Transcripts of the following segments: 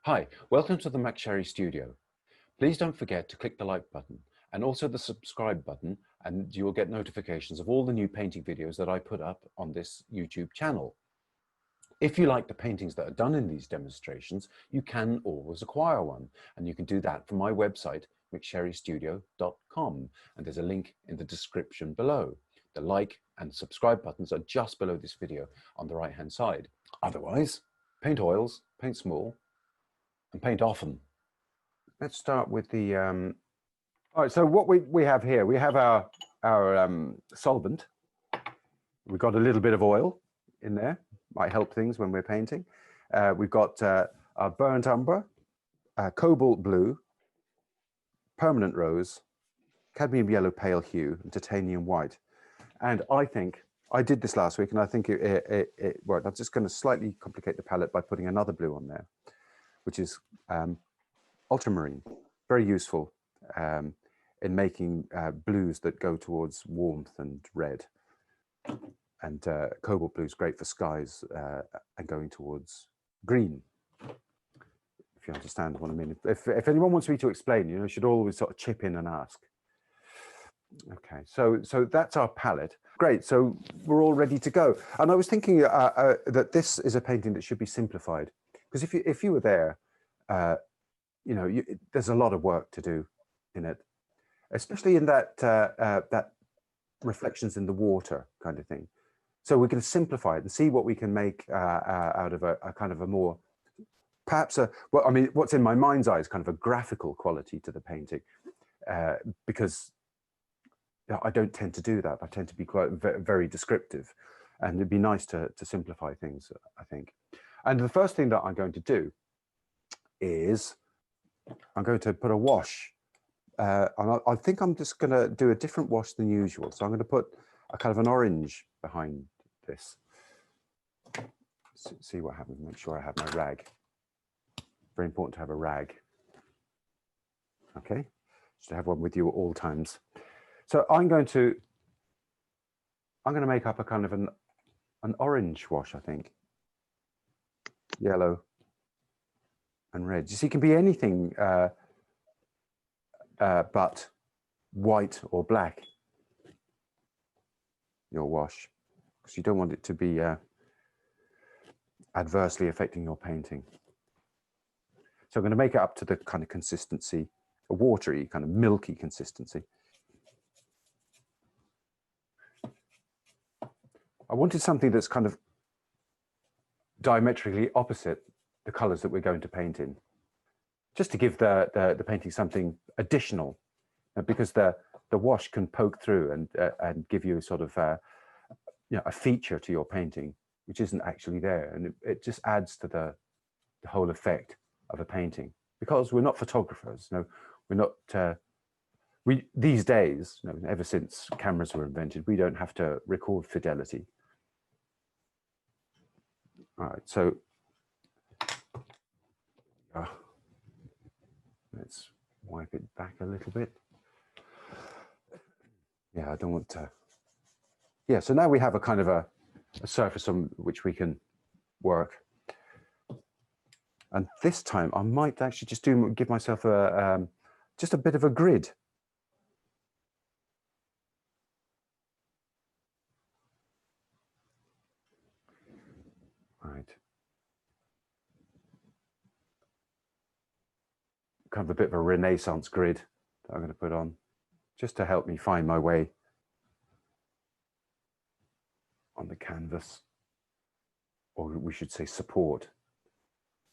Hi, welcome to the McSherryStudio. Please don't forget to click the like button and also the subscribe button, and you will get notifications of all the new painting videos that I put up on this YouTube channel. If you like the paintings that are done in these demonstrations, you can always acquire one, and you can do that from my website, McSherryStudio.com, and there's a link in the description below. The like and subscribe buttons are just below this video on the right-hand side. Otherwise, paint oils, paint small, and paint often. Let's start with the, all right, so what we have here, we have our solvent. We've got a little bit of oil in there, might help things when we're painting. We've got our burnt umber, cobalt blue, permanent rose, cadmium yellow pale hue, and titanium white. And I think, I did this last week and I think it worked. I'm just going to slightly complicate the palette by putting another blue on there, which is ultramarine, very useful in making blues that go towards warmth and red. And cobalt blue is great for skies and going towards green, if you understand what I mean. If anyone wants me to explain, you should always sort of chip in and ask. Okay, so that's our palette. Great, so we're all ready to go. And I was thinking that this is a painting that should be simplified, because if you were there, there's a lot of work to do in it, especially in that that reflections in the water kind of thing. So we're going to simplify it and see what we can make out of a kind of a more, perhaps well, I mean, what's in my mind's eye is kind of a graphical quality to the painting, because I don't tend to do that. I tend to be quite very descriptive, and it'd be nice to simplify things, I think. And the first thing that I'm going to do is I'm going to put a wash. And I think I'm just going to do a different wash than usual. So I'm going to put a kind of an orange behind this. See what happens. Make sure I have my rag. Very important to have a rag. Okay, should have one with you at all times. So I'm going to make up a kind of an orange wash, I think. Yellow and red. You see, it can be anything but white or black, your wash, because you don't want it to be adversely affecting your painting. So I'm going to make it up to the kind of consistency, a watery, kind of milky consistency. I wanted something that's kind of diametrically opposite the colors that we're going to paint in, just to give the painting something additional, because the wash can poke through and give you sort of a feature to your painting which isn't actually there, and it just adds to the whole effect of a painting. Because we're not photographers, we're not. These days, ever since cameras were invented, we don't have to record fidelity. All right, so let's wipe it back a little bit. Yeah, I don't want to. Yeah, so now we have a kind of a surface on which we can work. And this time I might actually just give myself just a bit of a grid. Right. Kind of a bit of a Renaissance grid that I'm going to put on, just to help me find my way on the canvas, or we should say support.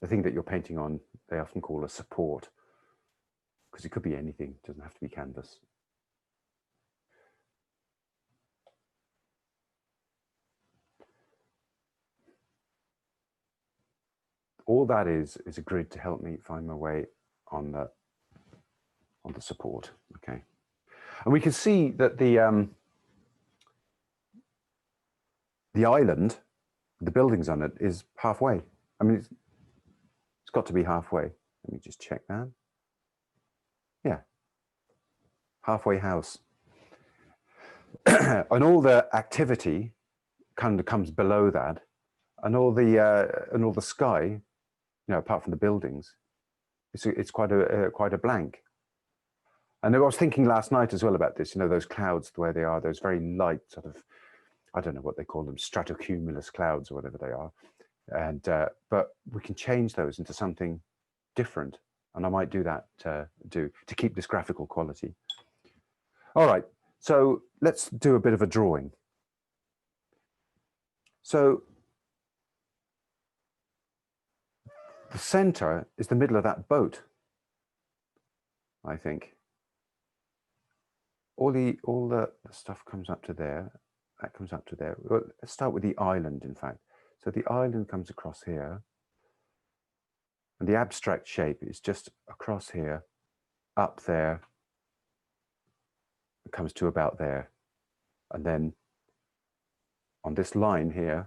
The thing that you're painting on, they often call a support, because it could be anything, it doesn't have to be canvas. All that is a grid to help me find my way on the support. Okay, and we can see that the island, the buildings on it, is halfway. I mean, it's got to be halfway. Let me just check that. Yeah, halfway house. And all the activity kind of comes below that, and all the sky, apart from the buildings, It's quite a blank. And I was thinking last night as well about this, you know, those clouds, the way they are, those very light sort of, I don't know what they call them, stratocumulus clouds or whatever they are. And, but we can change those into something different. And I might do that to keep this graphical quality. All right, so let's do a bit of a drawing. So the center is the middle of that boat, I think. All the stuff comes up to there. That comes up to there. Well, let's start with the island, in fact. So the island comes across here. And the abstract shape is just across here, up there. It comes to about there. And then on this line here,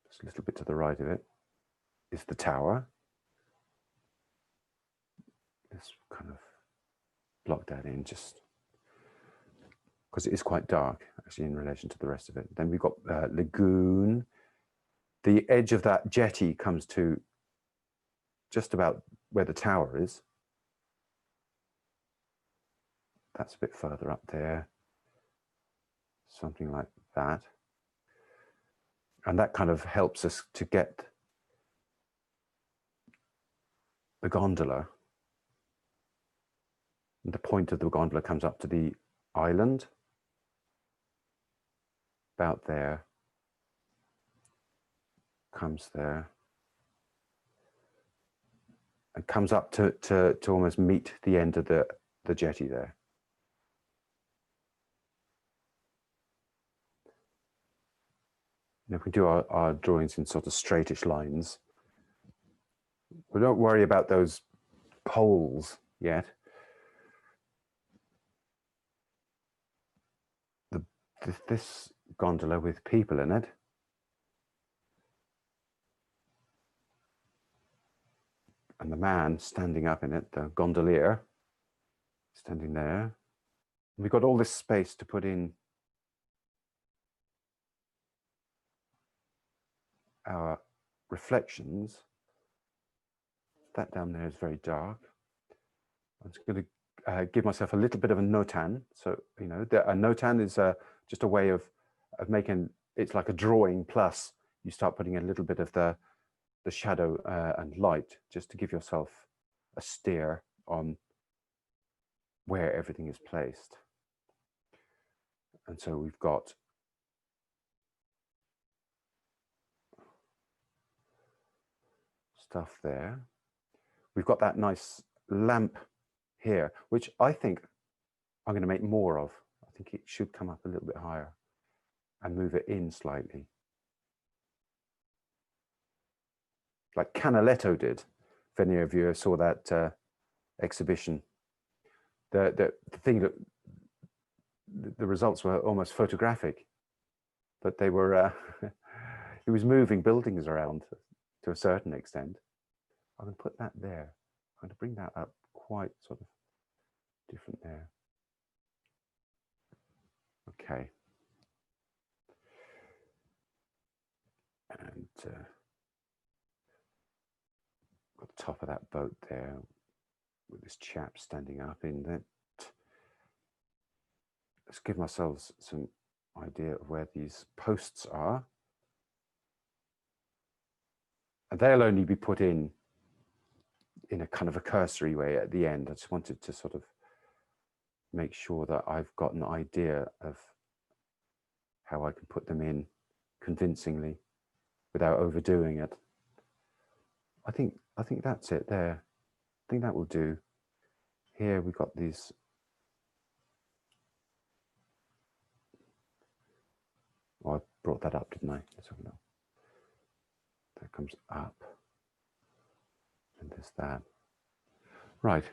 just a little bit to the right of it, is the tower. Let's kind of block that in just because it is quite dark actually in relation to the rest of it. Then we've got lagoon. The edge of that jetty comes to just about where the tower is. That's a bit further up there. Something like that. And that kind of helps us to get the gondola. And the point of the gondola comes up to the island. About there. Comes there. And comes up to almost meet the end of the jetty there. And if we do our drawings in sort of straightish lines, we don't worry about those poles yet. This gondola with people in it. And the man standing up in it, the gondolier, standing there. We've got all this space to put in our reflections. That down there is very dark. I'm just going to give myself a little bit of a notan. So, you know, a notan is just a way of making, it's like a drawing plus you start putting a little bit of the shadow and light just to give yourself a steer on where everything is placed. And so we've got stuff there. We've got that nice lamp here, which I think I'm going to make more of. I think it should come up a little bit higher and move it in slightly. Like Canaletto did, if any of you saw that exhibition. The thing that the results were almost photographic, but they were, he was moving buildings around to a certain extent. I'm going to put that there. I'm going to bring that up quite sort of different there. Okay. And got the top of that boat there with this chap standing up in it. Let's give ourselves some idea of where these posts are. And they'll only be put in a kind of a cursory way at the end. I just wanted to sort of make sure that I've got an idea of how I can put them in convincingly without overdoing it. I think that's it there. I think that will do. Here we've got these. Oh, I brought that up, didn't I? Let's have a look. That comes up. And there's that. Right.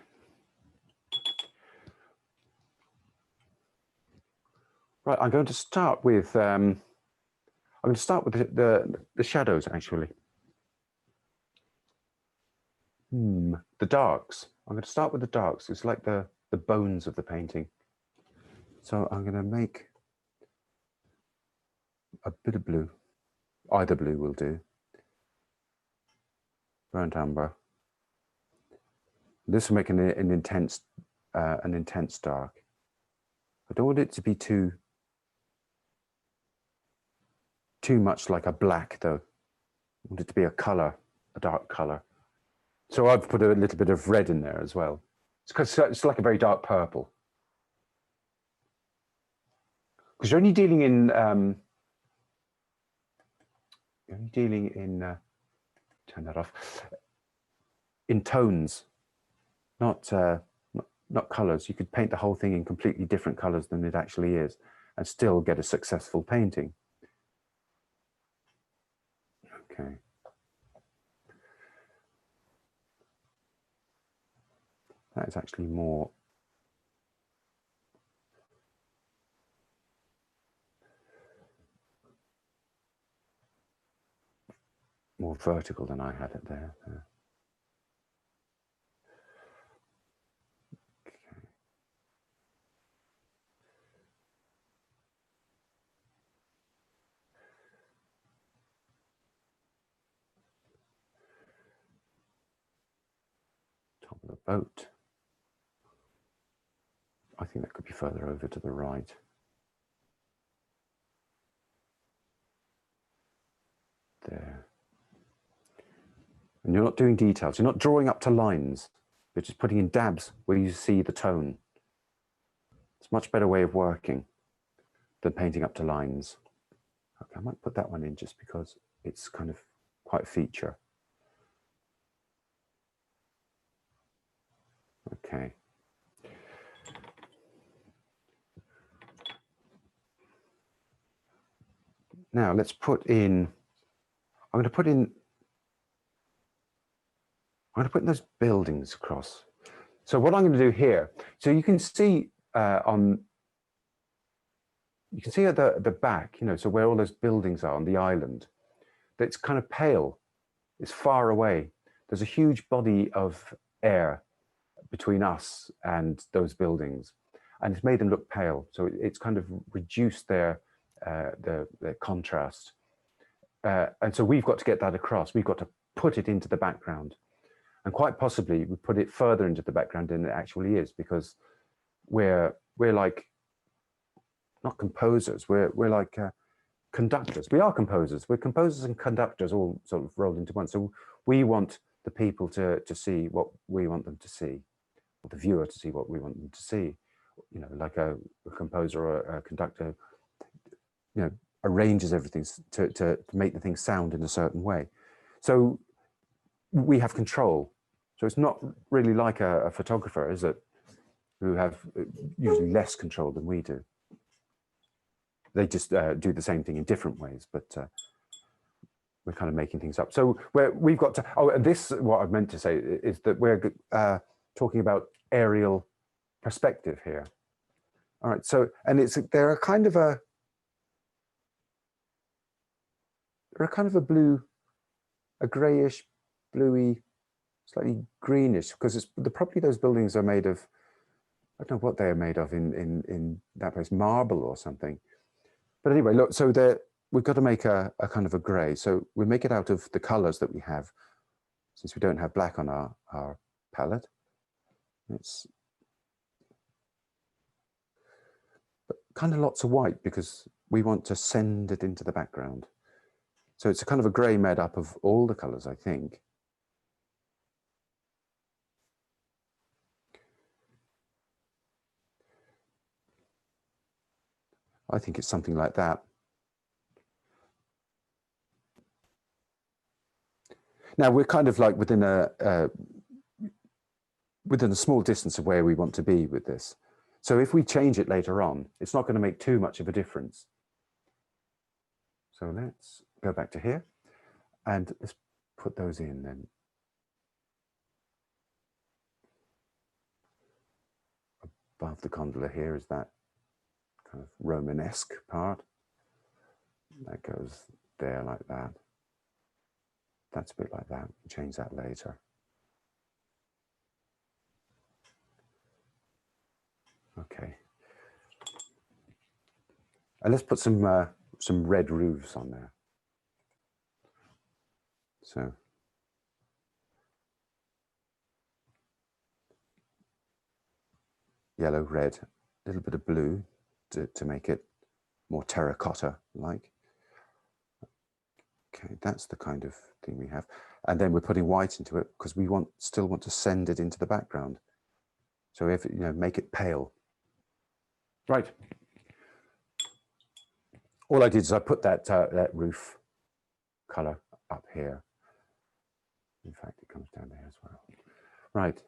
Right, I'm going to start with the shadows actually. The darks. I'm going to start with the darks. It's like the bones of the painting. So I'm going to make a bit of blue. Either blue will do. Burnt umber. This will make an intense dark. I don't want it to be too much like a black though. I want it to be a color, a dark color. So I've put a little bit of red in there as well. It's like a very dark purple. Because you're only dealing in turn that off, in tones, not colors. You could paint the whole thing in completely different colors than it actually is and still get a successful painting. Okay. That is actually more vertical than I had it there. Okay. Top of the boat. I think that could be further over to the right. There. And you're not doing details. You're not drawing up to lines. You're just putting in dabs where you see the tone. It's a much better way of working than painting up to lines. Okay, I might put that one in just because it's kind of quite a feature. Okay. Now let's put in, I'm going to put in those buildings across. So what I'm going to do here, so you can see at the back, you know, so where all those buildings are on the island, that's kind of pale. It's far away. There's a huge body of air between us and those buildings, and it's made them look pale. So it's kind of reduced their contrast. And so we've got to get that across. We've got to put it into the background. And quite possibly we put it further into the background than it actually is, because we're like, not composers, we're like conductors. We are composers. We're composers and conductors all sort of rolled into one. So we want the people to see what we want them to see, or the viewer to see what we want them to see. You know, like a composer or a conductor, you know, arranges everything to make the thing sound in a certain way. So we have control. So it's not really like a photographer, is it? Who have usually less control than we do. They just do the same thing in different ways, but we're kind of making things up. So we've got to, oh, and this, what I meant to say is that we're talking about aerial perspective here. All right, so, and they're a kind of a blue, a grayish, bluey, slightly greenish, because probably those buildings are made of, I don't know what they are made of in that place, marble or something. But anyway, look, so we've got to make a kind of a gray. So we make it out of the colors that we have, since we don't have black on our palette. It's but kind of lots of white because we want to send it into the background. So it's a kind of a gray made up of all the colors, I think. I think it's something like that. Now we're kind of like within a small distance of where we want to be with this. So if we change it later on, it's not going to make too much of a difference. So let's go back to here and let's put those in then. Above the gondola here is that kind of Romanesque part. That goes there like that. That's a bit like that. We'll change that later. Okay. And let's put some red roofs on there. So yellow, red, a little bit of blue to make it more terracotta-like. Okay, that's the kind of thing we have. And then we're putting white into it because we still want to send it into the background. So if make it pale. Right. All I did is I put that roof color up here. In fact, it comes down there as well. Right.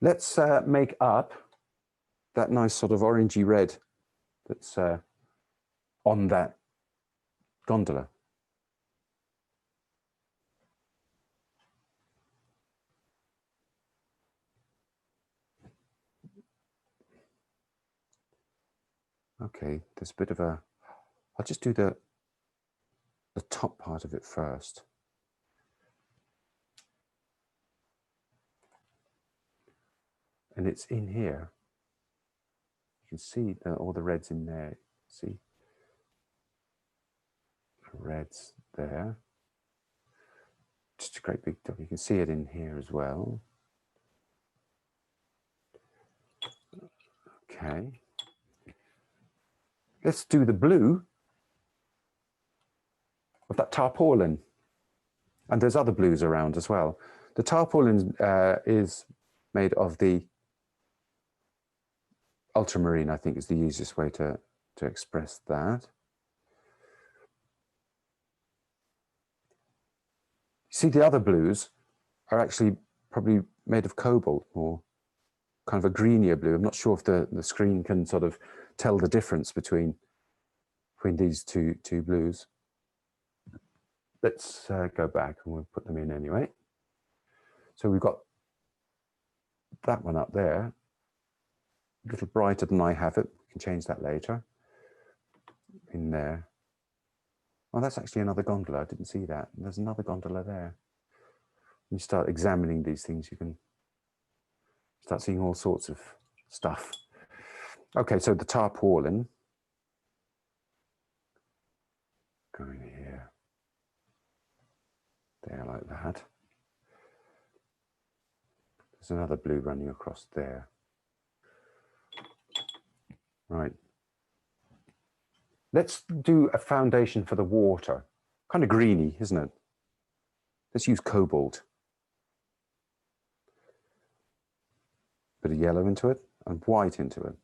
Let's make up that nice sort of orangey red that's on that gondola. Okay, there's a bit of a, I'll just do the top part of it first. And it's in here. You can see all the reds in there. See? Reds there. Just a great big dot. You can see it in here as well. Okay. Let's do the blue of that tarpaulin. And there's other blues around as well. The tarpaulin is made of the ultramarine, I think is the easiest way to express that. See, the other blues are actually probably made of cobalt, or kind of a greenier blue. I'm not sure if the screen can sort of tell the difference between these two blues. Let's go back and we'll put them in anyway. So we've got that one up there, a little brighter than I have it. We can change that later. In there. Oh, that's actually another gondola. I didn't see that. There's another gondola there. When you start examining these things, you can start seeing all sorts of stuff. Okay, so the tarpaulin. Going here. There, like that. There's another blue running across there. Right. Let's do a foundation for the water. Kind of greeny, isn't it? Let's use cobalt. Bit of yellow into it and white into it.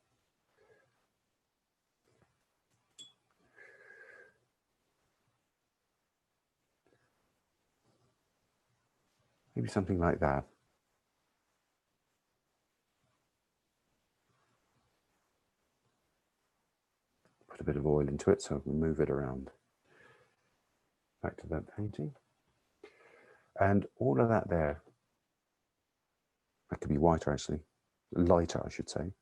Maybe something like that. Put a bit of oil into it so we can move it around. Back to that painting. And all of that there, that could be whiter actually, lighter I should say.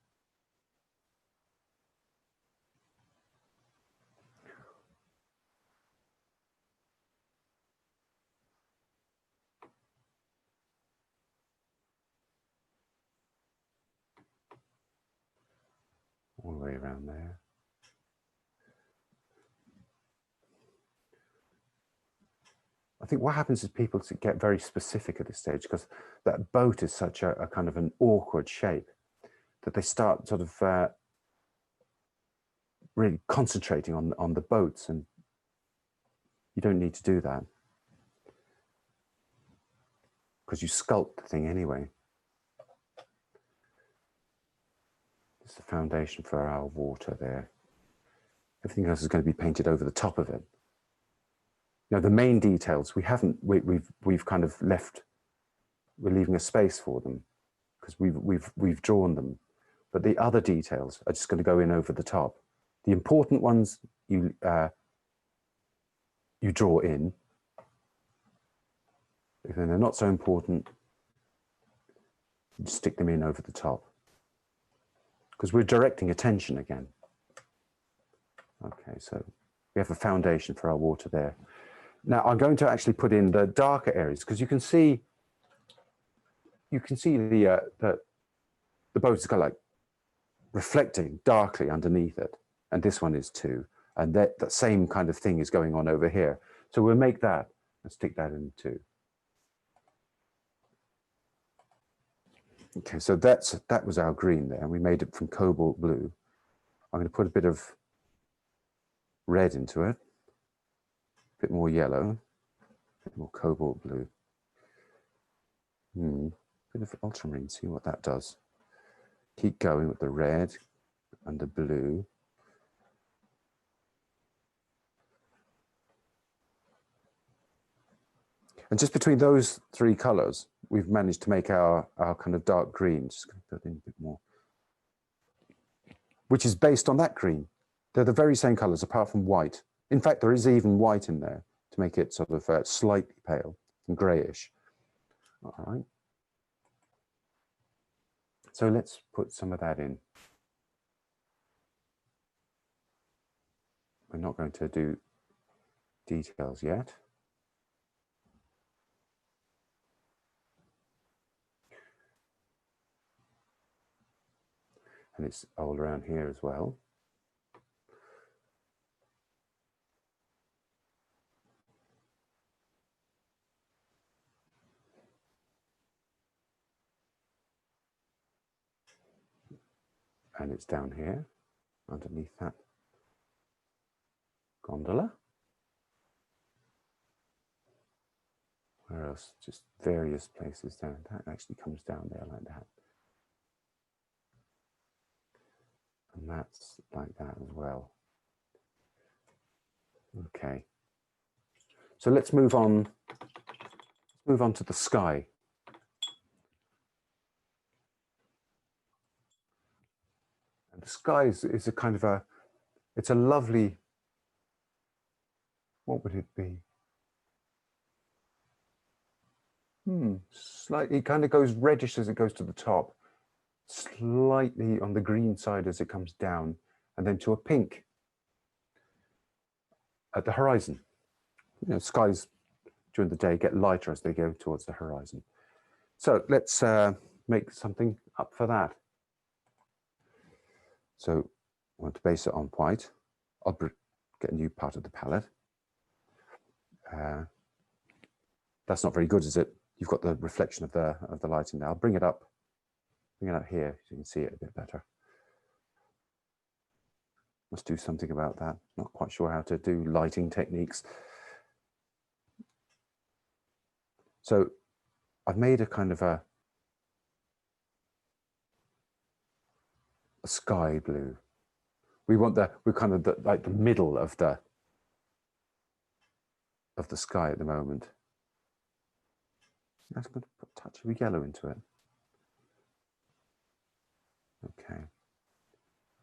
All the way around there. I think what happens is people get very specific at this stage because that boat is such a kind of an awkward shape that they start sort of really concentrating on the boats, and you don't need to do that because you sculpt the thing anyway. It's the foundation for our water there. Everything else is going to be painted over the top of it. Now the main details we've kind of left. We're leaving a space for them because we've drawn them, but the other details are just going to go in over the top. The important ones you draw in. If they're not so important, you stick them in over the top because we're directing attention again. Okay, so we have a foundation for our water there. Now I'm going to actually put in the darker areas because you can see the boat is kind of like reflecting darkly underneath it, and this one is too, and that same kind of thing is going on over here. So we'll make that and stick that in too. Okay, so that was our green there. We made it from cobalt blue. I'm going to put a bit of red into it, a bit more yellow, a bit more cobalt blue. Bit of ultramarine, see what that does. Keep going with the red and the blue. And just between those three colors, we've managed to make our kind of dark green. Just going to put in a bit more, which is based on that green. They're the very same colors apart from white. In fact, there is even white in there to make it sort of slightly pale and grayish. All right. So let's put some of that in. We're not going to do details yet. And it's all around here as well. And it's down here, underneath that gondola. Where else? Just various places down. That actually comes down there like that. And that's like that as well. Okay. So let's move on. Move on to the sky. And the sky is a kind of a, it's a lovely, what would it be? Slightly, it kind of goes reddish as it goes to the top, slightly on the green side as it comes down, and then to a pink at the horizon. You know, skies during the day get lighter as they go towards the horizon. So let's make something up for that. So I want to base it on white. I'll get a new part of the palette. That's not very good, is it? You've got the reflection of the light in there. I'll bring it up here so you can see it a bit better. Must do something about that. Not quite sure how to do lighting techniques. So I've made a kind of a sky blue. We're kind of like the middle of the sky at the moment. I'm going to put a touch of yellow into it. Okay.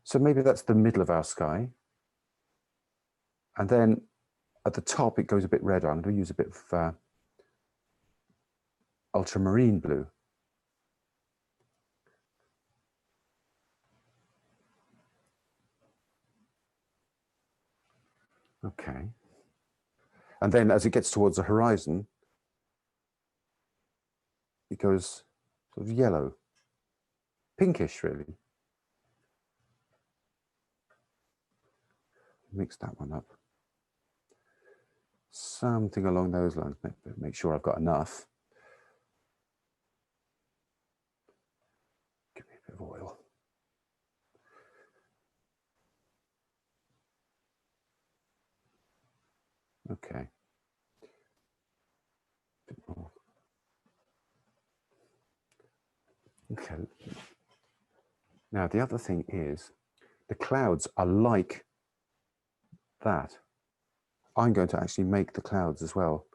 So maybe that's the middle of our sky. And then at the top, it goes a bit redder. I'm going to use a bit of ultramarine blue. Okay. And then as it gets towards the horizon, it goes sort of yellow, pinkish really. Mix that one up. Something along those lines. Make sure I've got enough. Give me a bit of oil. Okay. Bit more. Okay. Now the other thing is the clouds are like that. I'm going to actually make the clouds as well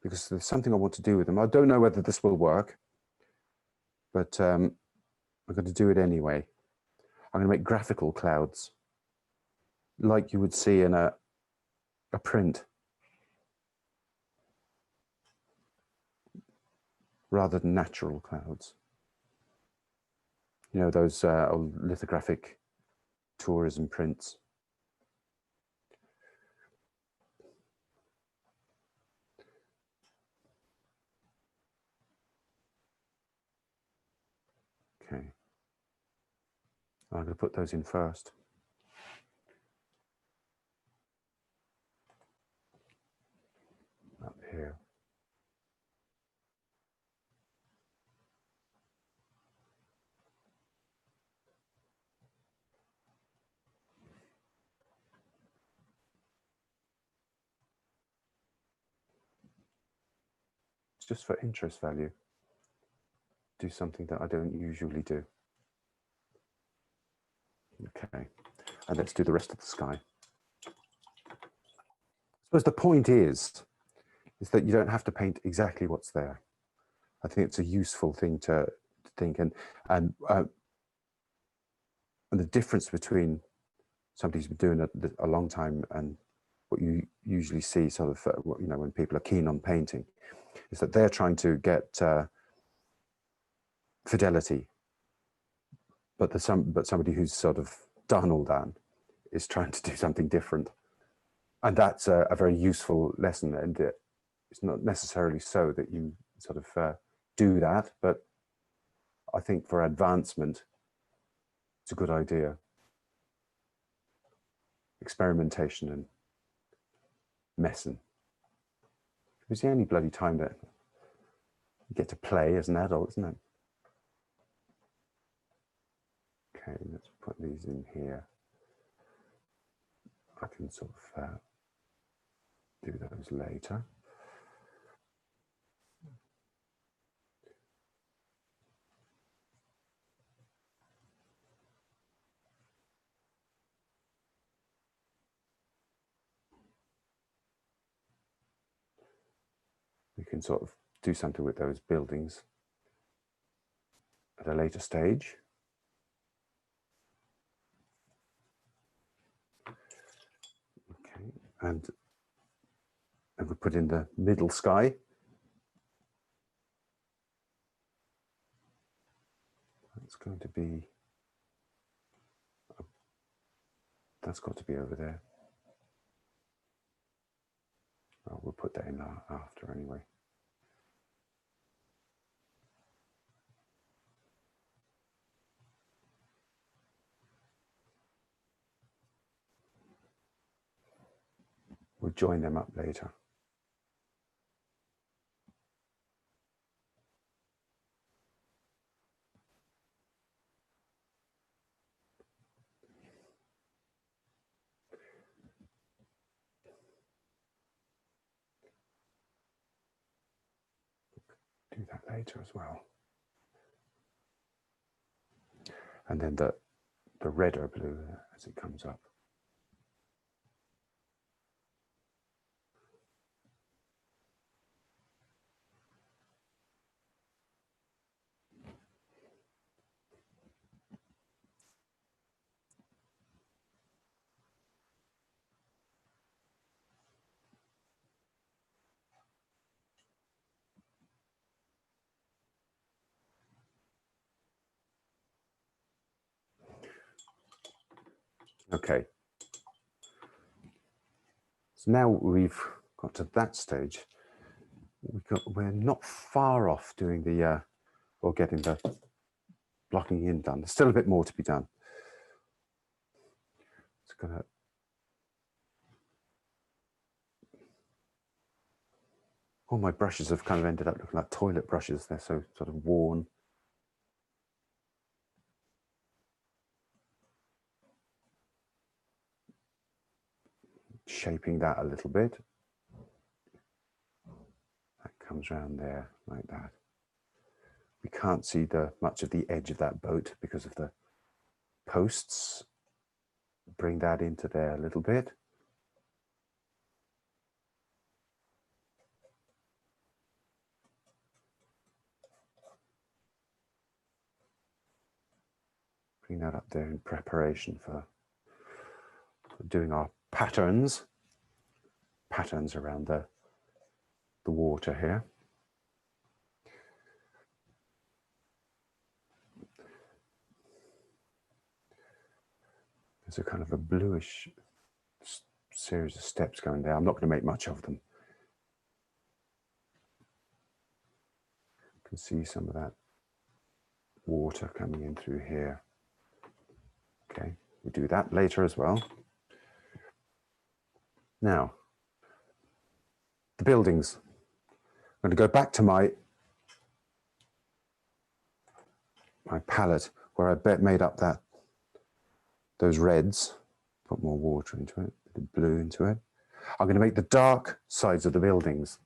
because there's something I want to do with them. I don't know whether this will work, but I'm going to do it anyway. I'm going to make graphical clouds like you would see in a print rather than natural clouds. You know, those old lithographic tourism prints. Okay. I'm going to put those in first. Up here. just for interest value, do something that I don't usually do. Okay, and let's do the rest of the sky. I suppose the point is that you don't have to paint exactly what's there. I think it's a useful thing to think, and the difference between somebody who's been doing it a long time and what you usually see sort of, you know, when people are keen on painting, is that they're trying to get fidelity, but somebody who's sort of done all that is trying to do something different. And that's a very useful lesson. And it's not necessarily so that you sort of do that, but I think for advancement, it's a good idea. Experimentation and messing. It's the only bloody time that you get to play as an adult, isn't it? Okay, let's put these in here. I can sort of do those later. We can sort of do something with those buildings at a later stage. Okay, and we put in the middle sky. That's going to be, that's got to be over there. Well, we'll put that in after anyway. We'll join them up later. Do that later as well. And then the red or blue as it comes up. Okay, so now we've got to that stage. We're not far off doing the, or getting the blocking in done. There's still a bit more to be done. It's gonna, all my brushes have kind of ended up looking like toilet brushes. They're so sort of worn. Shaping that a little bit. That comes around there like that. We can't see much of the edge of that boat because of the posts. Bring that into there a little bit. Bring that up there in preparation for doing our patterns around the water here. There's a kind of a bluish series of steps going there. I'm not going to make much of them. You can see some of that water coming in through here. Okay, we do that later as well. Now, the buildings. I'm going to go back to my palette where I made up those reds, put more water into it, a bit of blue into it. I'm going to make the dark sides of the buildings.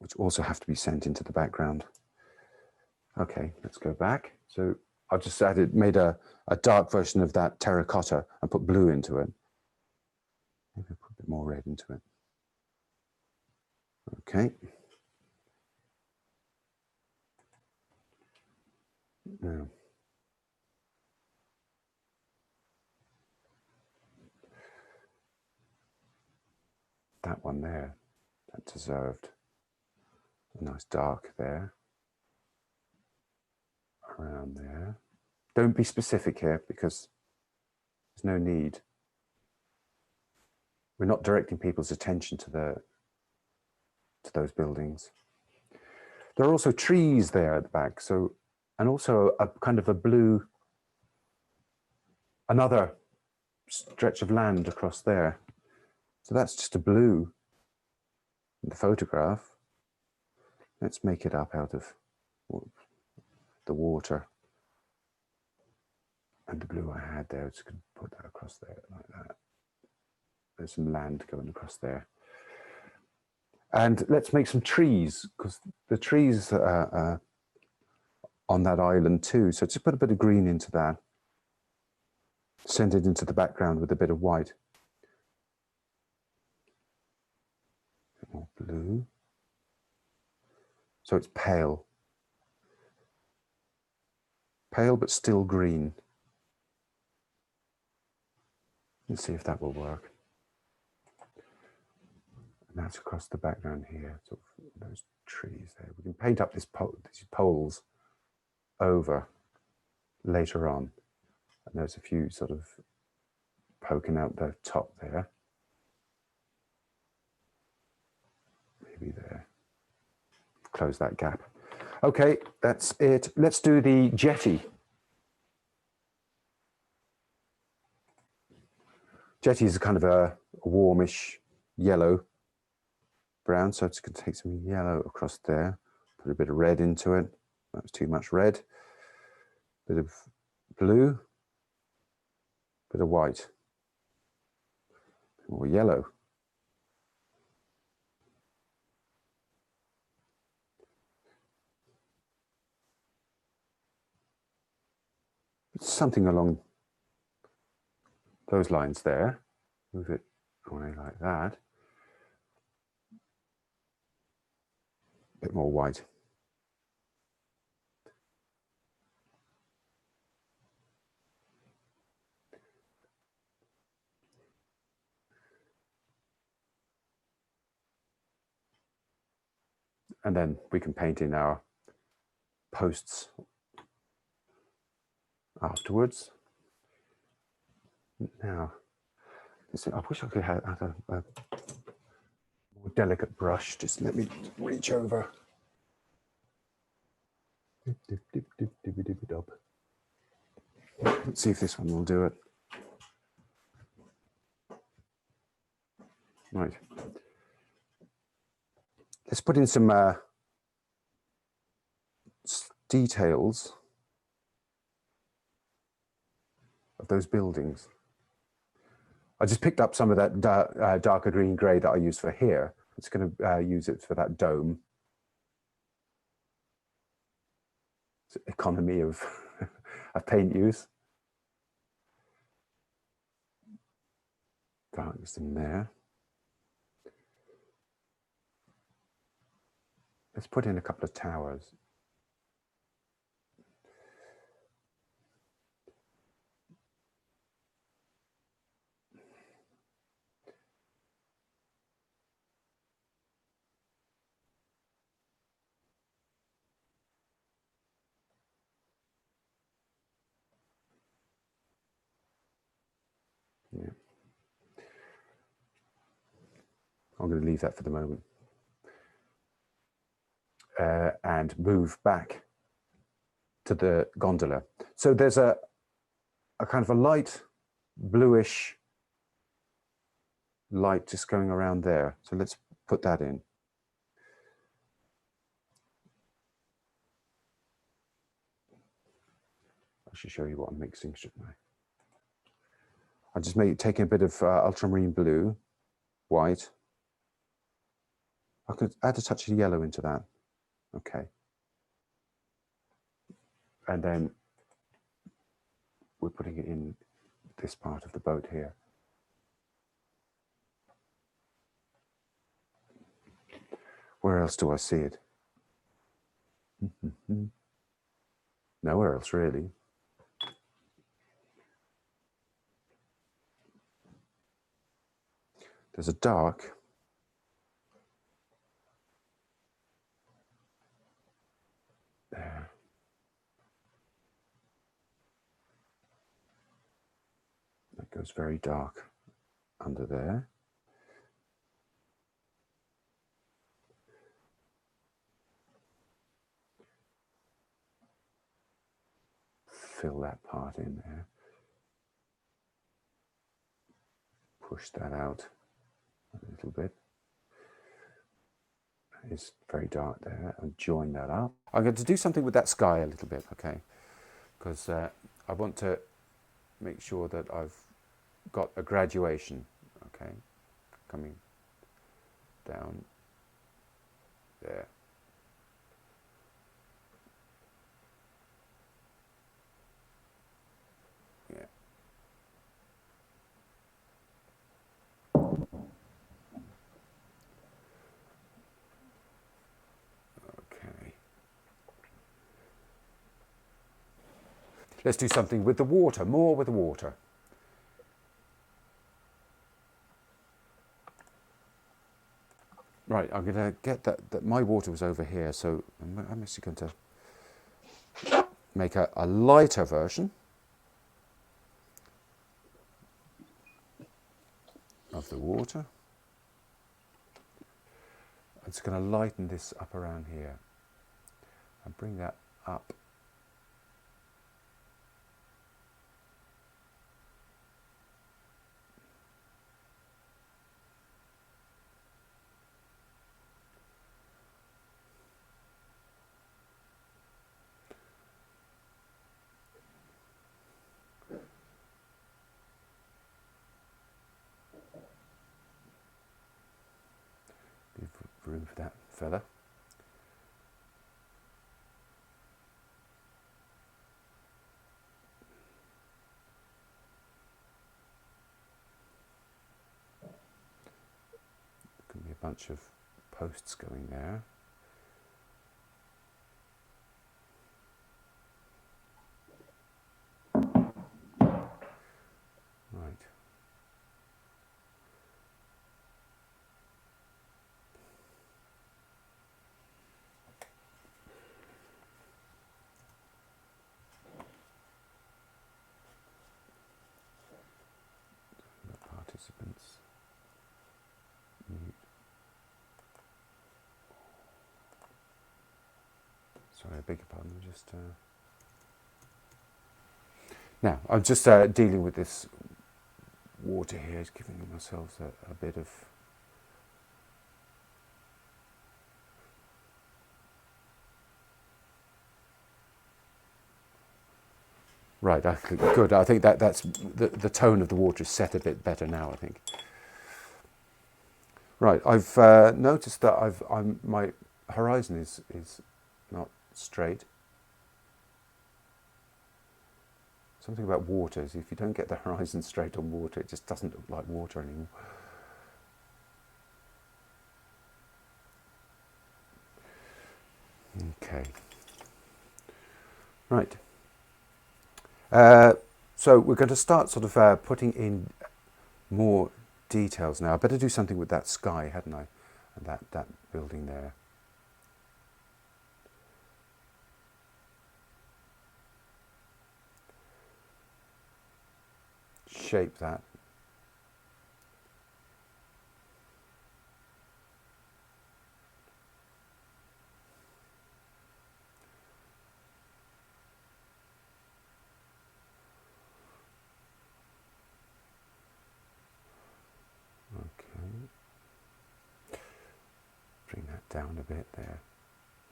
which also have to be sent into the background. Okay, let's go back. So I've just made a dark version of that terracotta and put blue into it. Maybe put a bit more red into it. Okay. Now, that one there, that deserved a nice dark there, around there. Don't be specific here because there's no need. We're not directing people's attention to those buildings. There are also trees there at the back, so, and also a kind of a blue, another stretch of land across there. So that's just a blue in the photograph. Let's make it up out of the water. And the blue I had there, just going to put that across there like that. There's some land going across there. And let's make some trees, because the trees are on that island too. So just put a bit of green into that. Send it into the background with a bit of white. A bit more blue. So it's pale. Pale but still green. Let's see if that will work. And that's across the background here, sort of those trees there. We can paint up these poles over later on. And there's a few sort of poking out the top there. Maybe there. Close that gap. Okay, that's it. Let's do the jetty. Jetty is kind of a warmish yellow brown, so it's going to take some yellow across there. Put a bit of red into it. That was too much red. Bit of blue. Bit of white. More yellow. Something along those lines there. Move it away like that. A bit more white. And then we can paint in our posts afterwards. Now, I wish I could have a more delicate brush. Just let me reach over. Let's see if this one will do it. Right. Let's put in some details of those buildings. I just picked up some of that darker green grey that I used for here. It's going to use it for that dome. It's economy of, of paint use. Darkness in there. Let's put in a couple of towers. Yeah. I'm going to leave that for the moment. And move back to the gondola. So there's a kind of a light bluish light just going around there. So let's put that in. I should show you what I'm mixing, shouldn't I? I'll just taking a bit of ultramarine blue, white, I could add a touch of yellow into that. Okay. And then we're putting it in this part of the boat here. Where else do I see it? Nowhere else, really. There's a dark. There. That goes very dark under there. Fill that part in there. Push that out a little bit. It's very dark there, and join that up. I'm going to do something with that sky a little bit, okay? Because I want to make sure that I've got a graduation, okay? Coming down there. Yeah. Okay. Let's do something with the water, more with the water. Right, I'm going to get that my water was over here, so I'm actually going to make a lighter version of the water. I'm just going to lighten this up around here and bring that up. Leave room for that fella. Could be a bunch of posts going there. Right. Participants. Sorry, I beg your pardon. Just now, I'm just dealing with this water here. It's giving myself a bit of. Right, good. I think that's the tone of the water is set a bit better now, I think. Right, I've noticed that my horizon is not straight. Something about water is if you don't get the horizon straight on water, it just doesn't look like water anymore. Okay. Right. So we're going to start sort of putting in more details now. I better do something with that sky, hadn't I? And that building there. Shape that. Bring that down a bit there.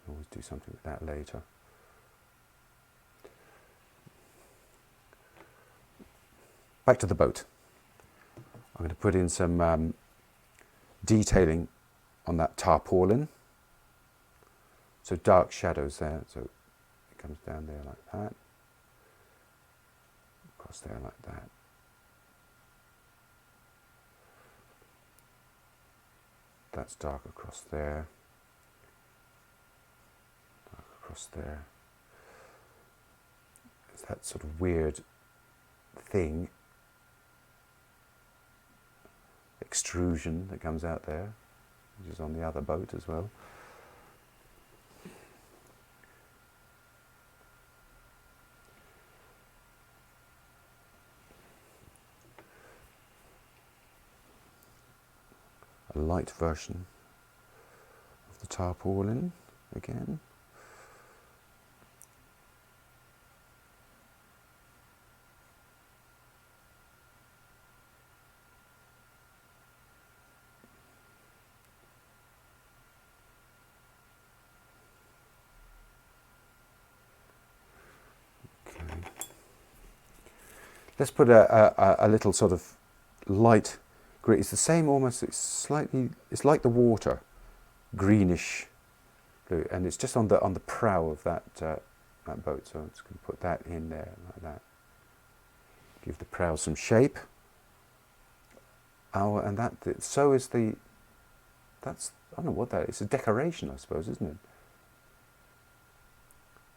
Always do something with that later. Back to the boat. I'm going to put in some detailing on that tarpaulin. So dark shadows there. So it comes down there like that, across there like that. That's dark across there, dark across there. It's that sort of weird thing, extrusion that comes out there, which is on the other boat as well. A light version of the tarpaulin again. Okay. Let's put a little sort of light green. It's the same almost, it's like the water, greenish blue, and it's just on the prow of that boat. So I'm just going to put that in there like that. Give the prow some shape. Oh, and so is that's, I don't know what that is. It's a decoration, I suppose, isn't it?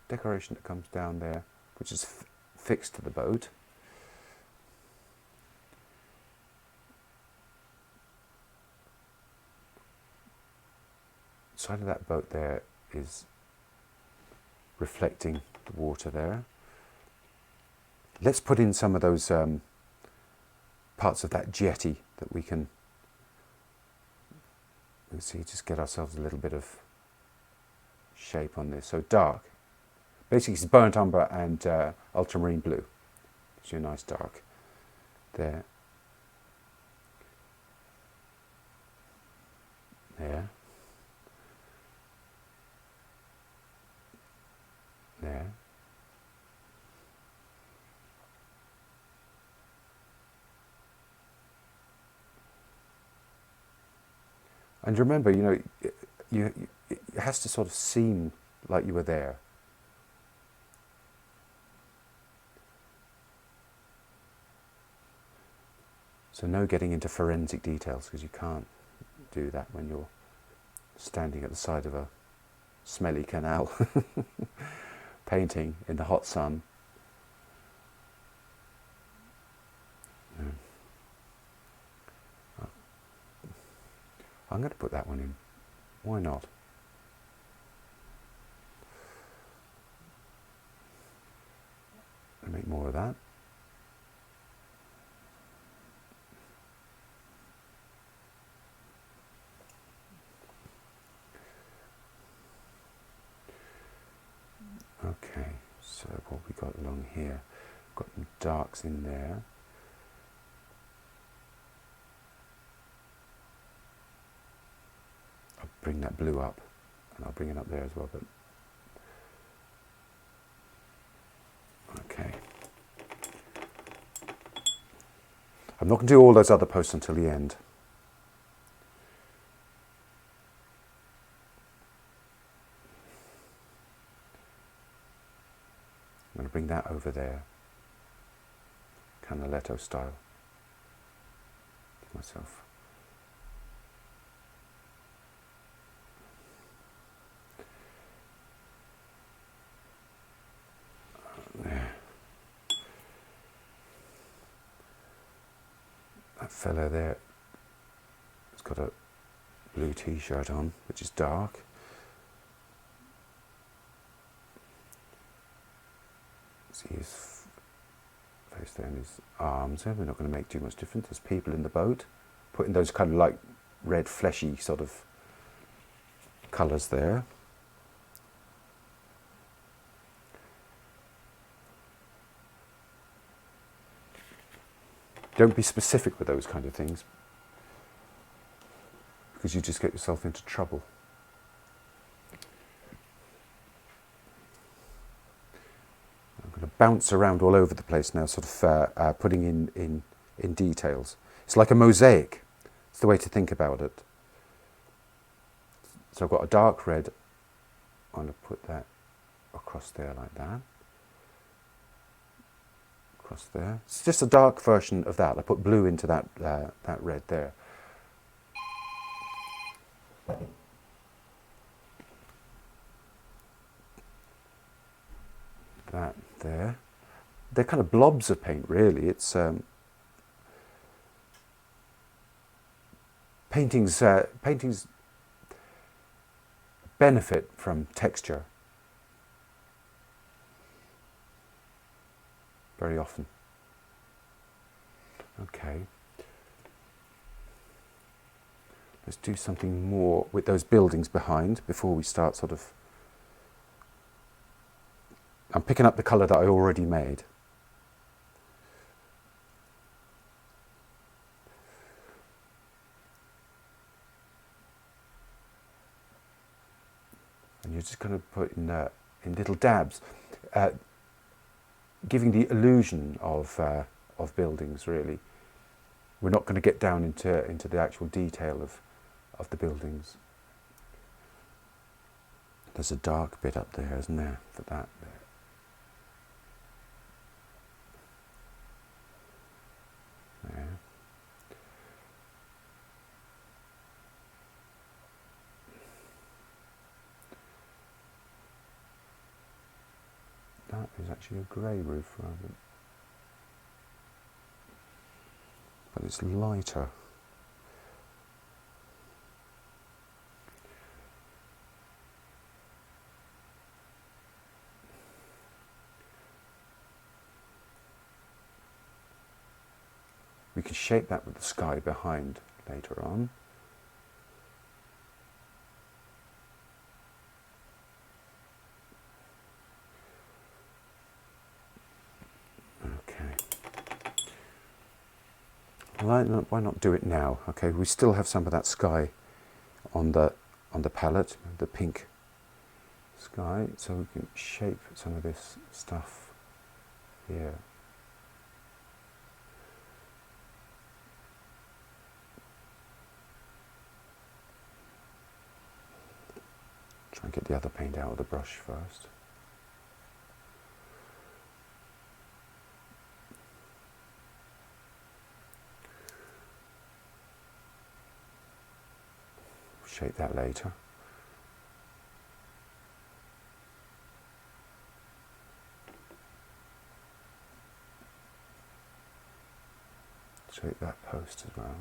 Decoration that comes down there, which is fixed to the boat. Side of that boat there is reflecting the water there. Let's put in some of those parts of that jetty that we can see, just get ourselves a little bit of shape on this. So dark, basically it's burnt umber and ultramarine blue. Gives you a nice dark there. There. There. And remember, you know, it has to sort of seem like you were there. So no getting into forensic details, because you can't do that when you're standing at the side of a smelly canal painting in the hot sun. I'm going to put that one in. Why not? I'll make more of that. Okay, so what we got along here? Got some darks in there. I'll bring that blue up, and I'll bring it up there as well. But okay, I'm not going to do all those other posts until the end. I'm going to bring that over there, Canaletto style. Give myself there. That fella there has got a blue t-shirt on, which is dark. See his face there and his arms there. We're not going to make too much difference. There's people in the boat. Putting those kind of like red fleshy sort of colours there. Don't be specific with those kind of things, because you just get yourself into trouble. I'm going to bounce around all over the place now, sort of putting in details. It's like a mosaic. It's the way to think about it. So I've got a dark red. I'm going to put that across there like that. Across there. It's just a dark version of that. I put blue into that that red there. That there. They're kind of blobs of paint, really. It's paintings. Paintings benefit from texture very often. Okay. Let's do something more with those buildings behind before we start sort of... I'm picking up the colour that I already made. And you're just going to put in little dabs, giving the illusion of buildings, really. We're not going to get down into the actual detail of the buildings. There's a dark bit up there, isn't there, for that there. There. That is actually a grey roof, rather than, but it's lighter. We can shape that with the sky behind later on. Okay. Why not do it now? Okay, we still have some of that sky on the palette, the pink sky, so we can shape some of this stuff here. Try and get the other paint out of the brush first. Shape that later. Shape that post as well.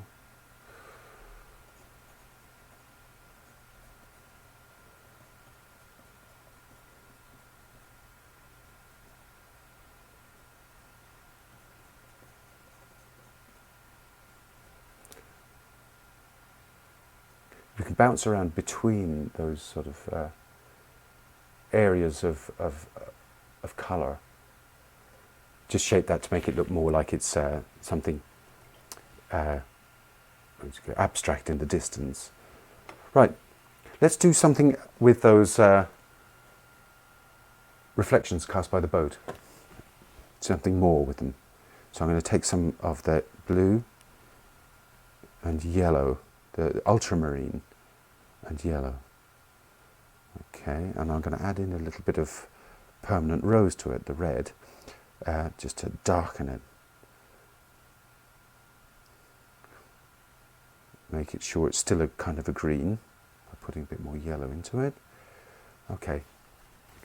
We can bounce around between those sort of areas of colour. Just shape that to make it look more like it's something abstract in the distance. Right, let's do something with those reflections cast by the boat. Something more with them. So I'm going to take some of that blue and yellow, the ultramarine and yellow. Okay, and I'm going to add in a little bit of permanent rose to it, the red, just to darken it. Make it sure it's still a kind of a green by putting a bit more yellow into it. Okay,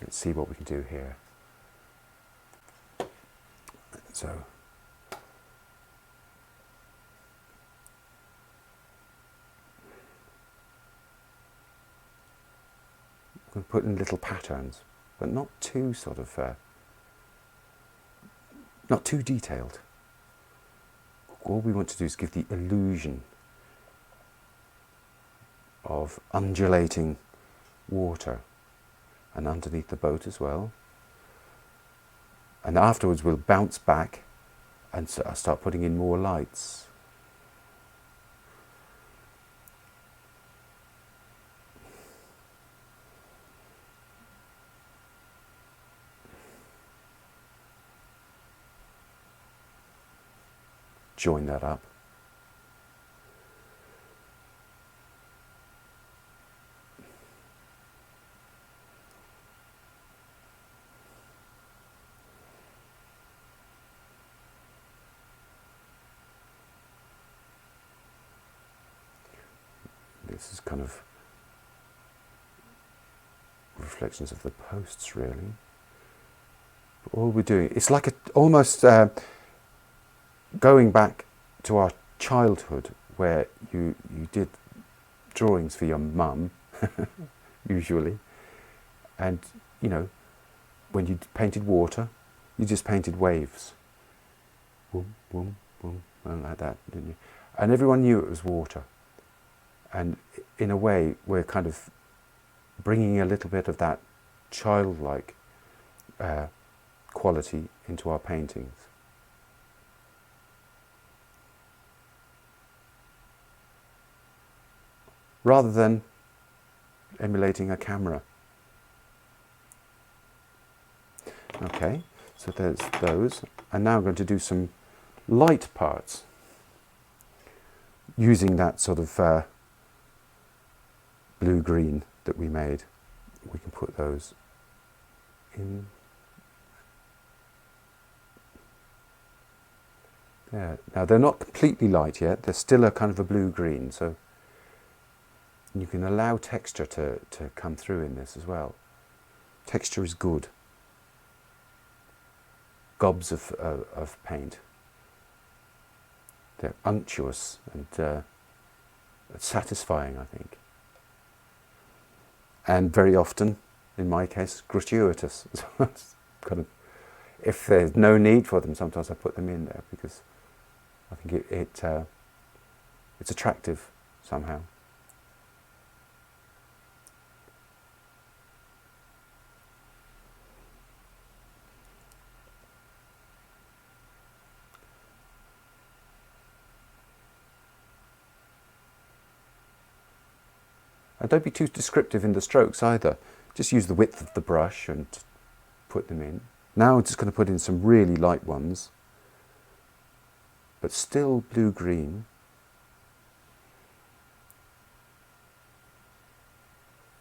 let's see what we can do here. So, we'll put in little patterns, but not too sort of, not too detailed. All we want to do is give the illusion of undulating water, and underneath the boat as well. And afterwards we'll bounce back and start putting in more lights. Join that up. this is kind of reflections of the posts, really. But all we're doing, it's like almost going back to our childhood, where you did drawings for your mum, usually, and you know, when you painted water, you just painted waves, boom, boom, boom, and like that, didn't you? And everyone knew it was water. And in a way, we're kind of bringing a little bit of that childlike quality into our paintings. Rather than emulating a camera. Okay, so there's those. And now I'm going to do some light parts using that sort of blue-green that we made. We can put those in there. Now they're not completely light yet, they're still a kind of a blue-green, so you can allow texture to come through in this as well. Texture is good. Gobs of paint. They're unctuous and satisfying, I think. And very often, in my case, gratuitous. Kind of, if there's no need for them, sometimes I put them in there because I think it's attractive somehow. And don't be too descriptive in the strokes either. Just use the width of the brush and put them in. Now I'm just going to put in some really light ones, but still blue-green.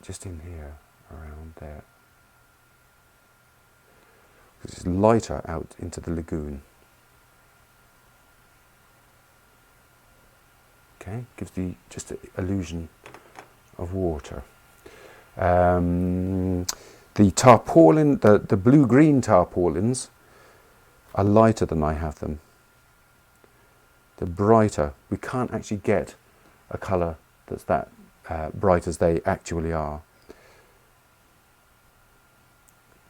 Just in here, around there. Because it's lighter out into the lagoon. Okay, gives the just an illusion of water. The tarpaulin, the blue-green tarpaulins are lighter than I have them. They're brighter. We can't actually get a colour that's that bright as they actually are.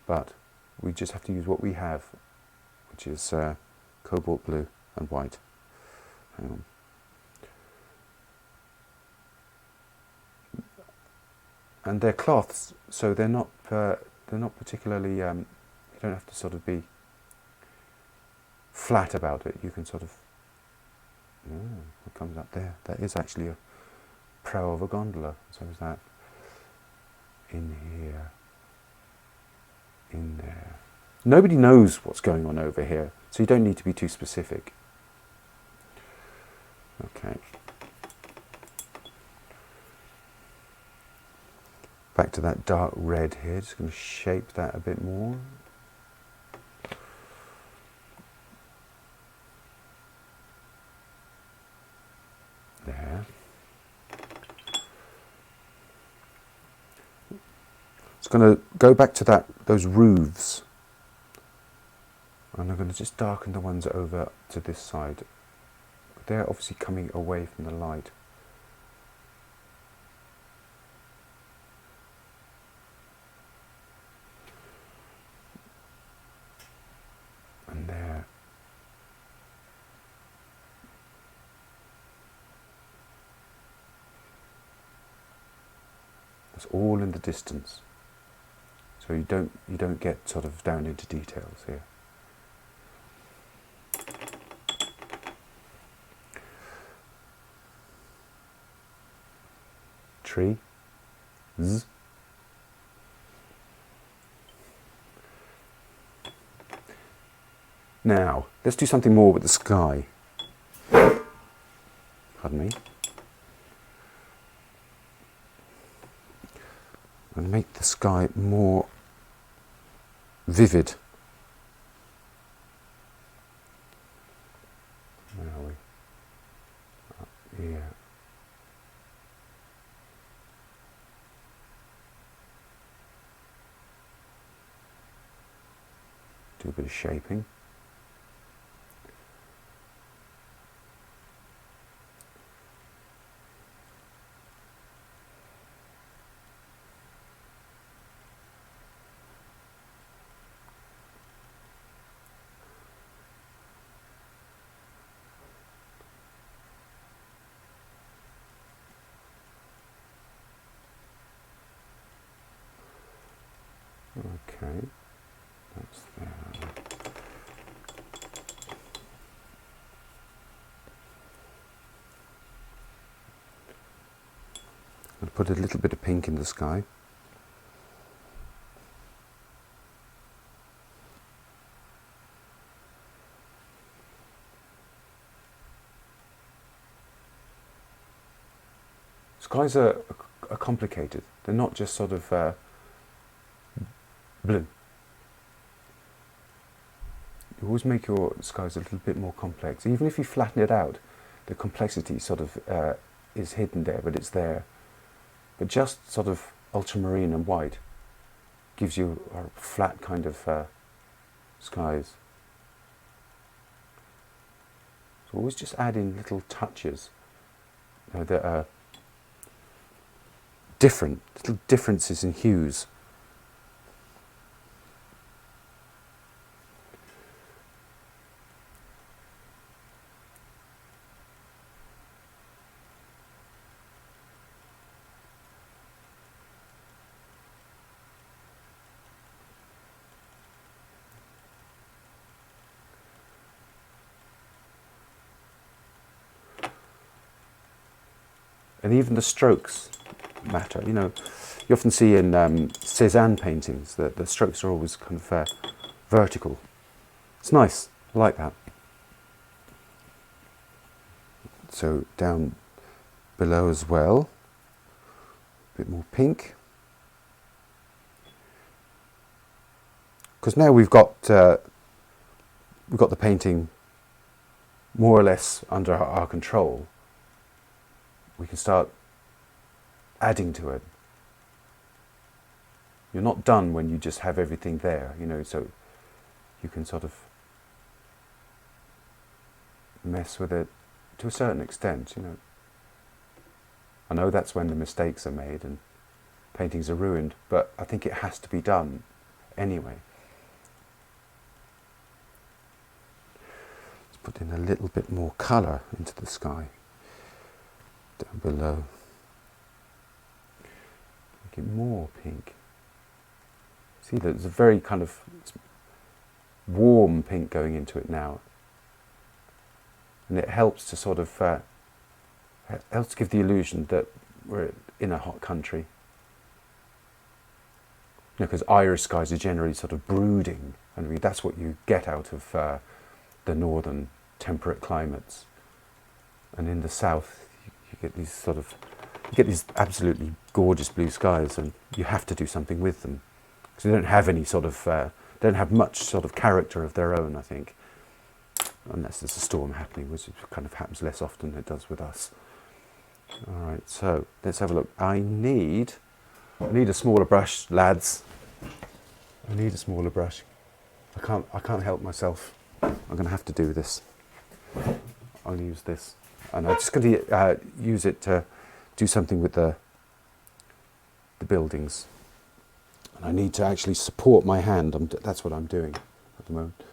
But we just have to use what we have, which is cobalt blue and white. Hang on. And they're cloths, so they're not particularly. You don't have to sort of be flat about it. You can sort of. What comes up there? That is actually a prow of a gondola. So is that in here, in there. Nobody knows what's going on over here, so you don't need to be too specific. Okay. Back to that dark red here, just going to shape that a bit more. There. It's going to go back to those roofs. And I'm going to just darken the ones over to this side. They're obviously coming away from the light. There. It's all in the distance, so you don't get sort of down into details here. Tree. Z. Now, let's do something more with the sky. Pardon me. I'm going to make the sky more vivid. Where are we? Up here. do a bit of shaping. Okay, that's there. I'll put a little bit of pink in the sky. Skies are complicated. They're not just sort of blue. You always make your skies a little bit more complex. Even if you flatten it out, the complexity sort of is hidden there, but it's there. But just sort of ultramarine and white gives you a flat kind of skies. So always just add in little touches that are different, little differences in hues. And even the strokes matter. You know, you often see in Cézanne paintings that the strokes are always kind of vertical. It's nice, I like that. So down below as well, a bit more pink. Because now we've got the painting more or less under our control. We can start adding to it. You're not done when you just have everything there, you know, so you can sort of mess with it to a certain extent, you know. I know that's when the mistakes are made and paintings are ruined, but I think it has to be done anyway. Let's put in a little bit more colour into the sky down below. Make it more pink. See, there's a very kind of warm pink going into it now. And it helps to sort of, helps give the illusion that we're in a hot country. You know, because Irish skies are generally sort of brooding. And I mean, that's what you get out of the northern temperate climates. And in the south, you get these sort of, you get these absolutely gorgeous blue skies, and you have to do something with them. Because they don't have any sort of, don't have much sort of character of their own, I think. Unless there's a storm happening, which kind of happens less often than it does with us. All right, so let's have a look. I need a smaller brush, lads. I need a smaller brush. I can't help myself. I'm going to have to do this. I'll use this, and I'm just going to use it to do something with the buildings. And I need to actually support my hand. That's what I'm doing at the moment.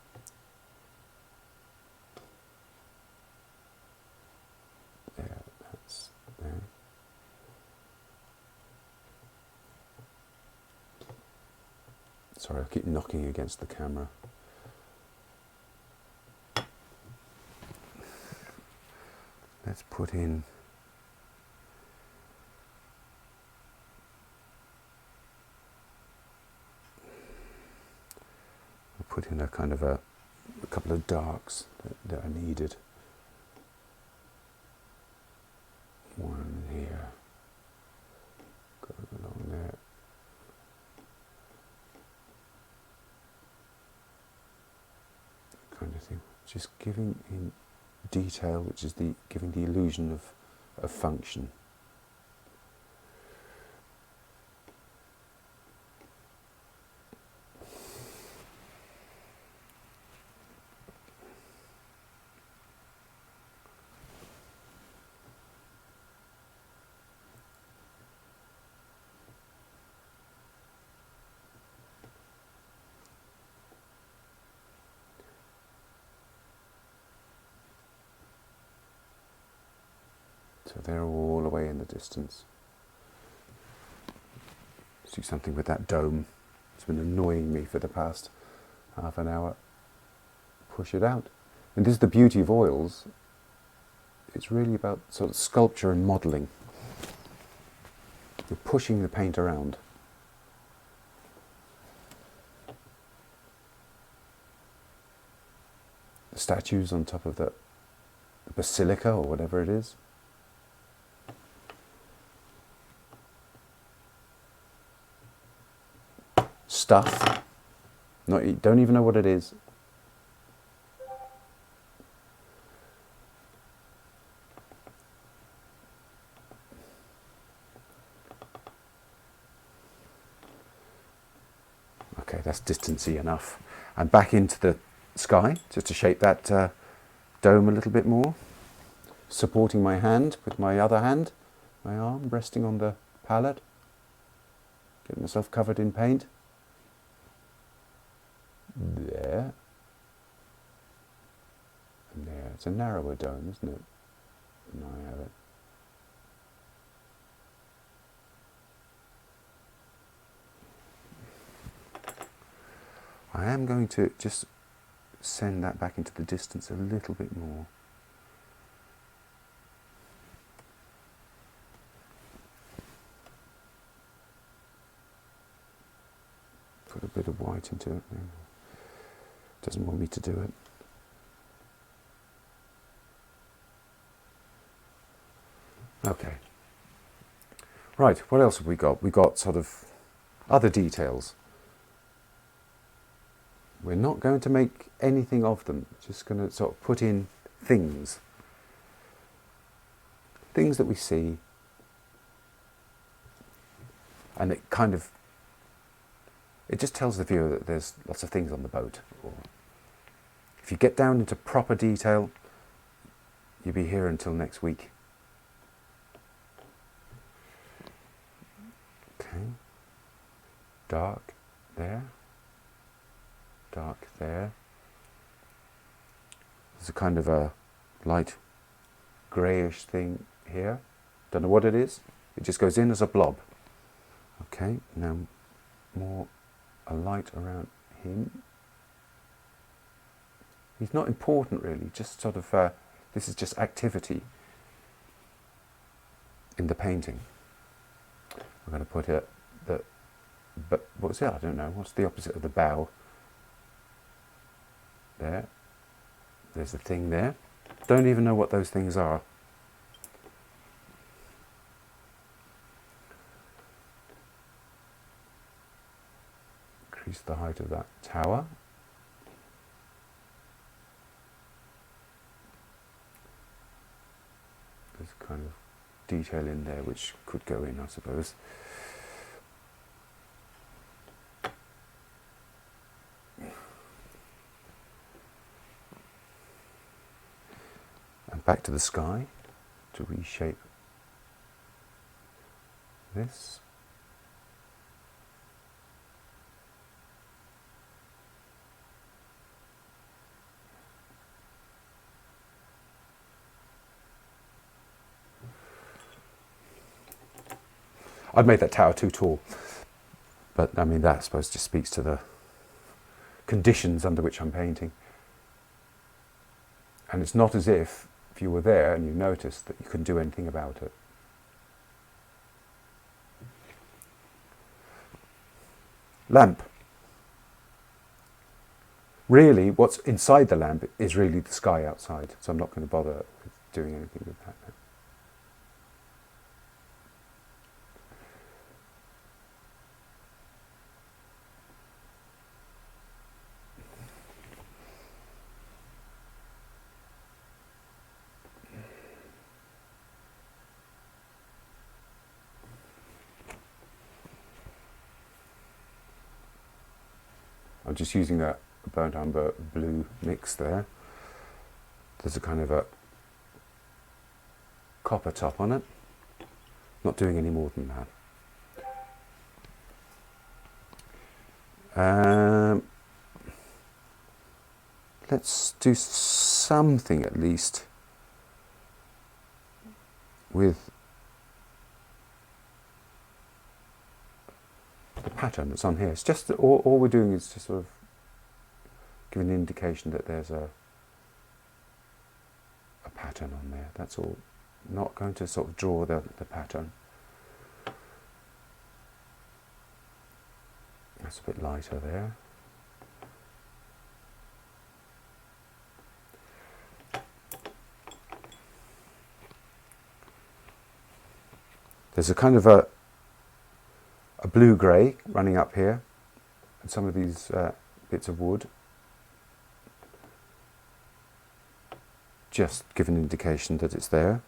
There, that's there. Sorry, I keep knocking against the camera. Let's put in a kind of a couple of darks that I needed. One here, going along there. Kind of thing. Just giving in detail, which is giving the illusion of function. So they're all the way in the distance. Let's do something with that dome. It's been annoying me for the past half an hour. Push it out. And this is the beauty of oils. It's really about sort of sculpture and modelling. You're pushing the paint around. The statues on top of the basilica or whatever it is. Stuff. Don't even know what it is. Okay, that's distancy enough. And back into the sky, just to shape that dome a little bit more. Supporting my hand with my other hand, my arm resting on the palette. Getting myself covered in paint. There. And there. It's a narrower dome, isn't it? No, I have it. I am going to just send that back into the distance a little bit more. Put a bit of white into it. Doesn't want me to do it. Okay. Right, what else have we got? We've got sort of other details. We're not going to make anything of them. Just going to sort of put in things. Things that we see. And it kind of, it just tells the viewer that there's lots of things on the boat. Or if you get down into proper detail, you'll be here until next week. Okay. Dark there. Dark there. There's a kind of a light greyish thing here. Don't know what it is. It just goes in as a blob. Okay, now more a light around him. He's not important really, just sort of, this is just activity in the painting. I'm going to put it, but what's it? I don't know. What's the opposite of the bow? There. There's a thing there. Don't even know what those things are. Increase the height of that tower. There's kind of detail in there which could go in, I suppose. And back to the sky to reshape this. I've made that tower too tall, but I mean that I suppose just speaks to the conditions under which I'm painting. And it's not as if you were there and you noticed that you couldn't do anything about it. Lamp. Really, what's inside the lamp is really the sky outside, so I'm not going to bother with doing anything with that now. I'm just using a burnt umber blue mix there. There's a kind of a copper top on it. Not doing any more than that. Let's do something at least with the pattern that's on here. It's just all we're doing is just sort of giving an indication that there's a pattern on there. That's all. Not going to sort of draw the pattern. That's a bit lighter there. There's a kind of a blue-grey running up here, and some of these bits of wood. Just give an indication that it's there.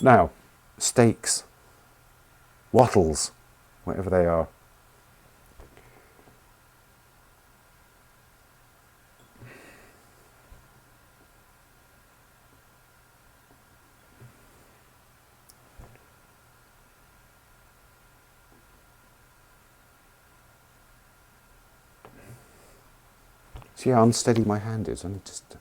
Now, stakes, wattles, whatever they are. See how unsteady my hand is? I need just to...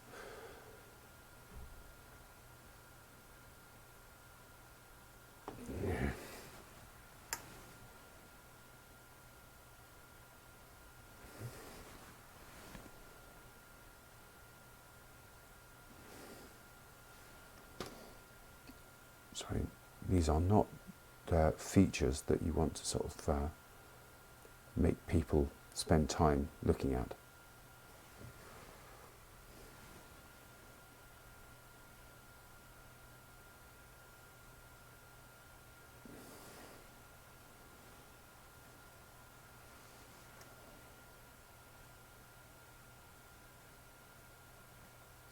Sorry, these are not features that you want to sort of make people spend time looking at.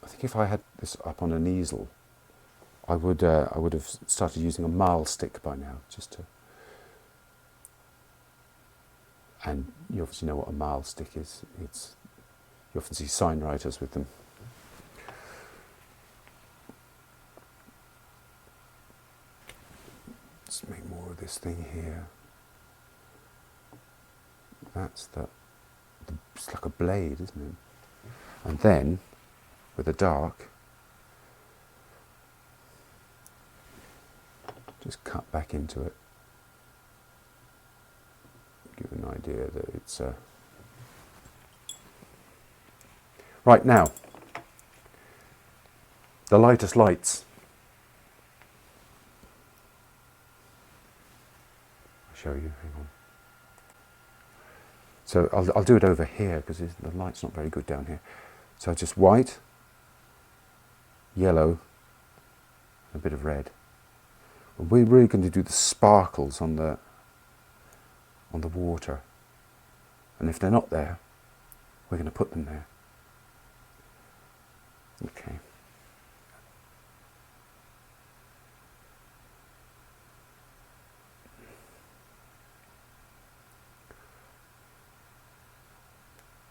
I think if I had this up on an easel, I would have started using a marl stick by now, just to. And you obviously know what a marl stick is. You often see sign writers with them. Let's make more of this thing here. That's it's like a blade, isn't it? And then, with the dark, just cut back into it. Give an idea that it's right now. The lightest lights. I'll show you. Hang on. So I'll do it over here because the light's not very good down here. So just white, yellow, a bit of red. We're really going to do the sparkles on the water, and if they're not there, we're going to put them there. Okay.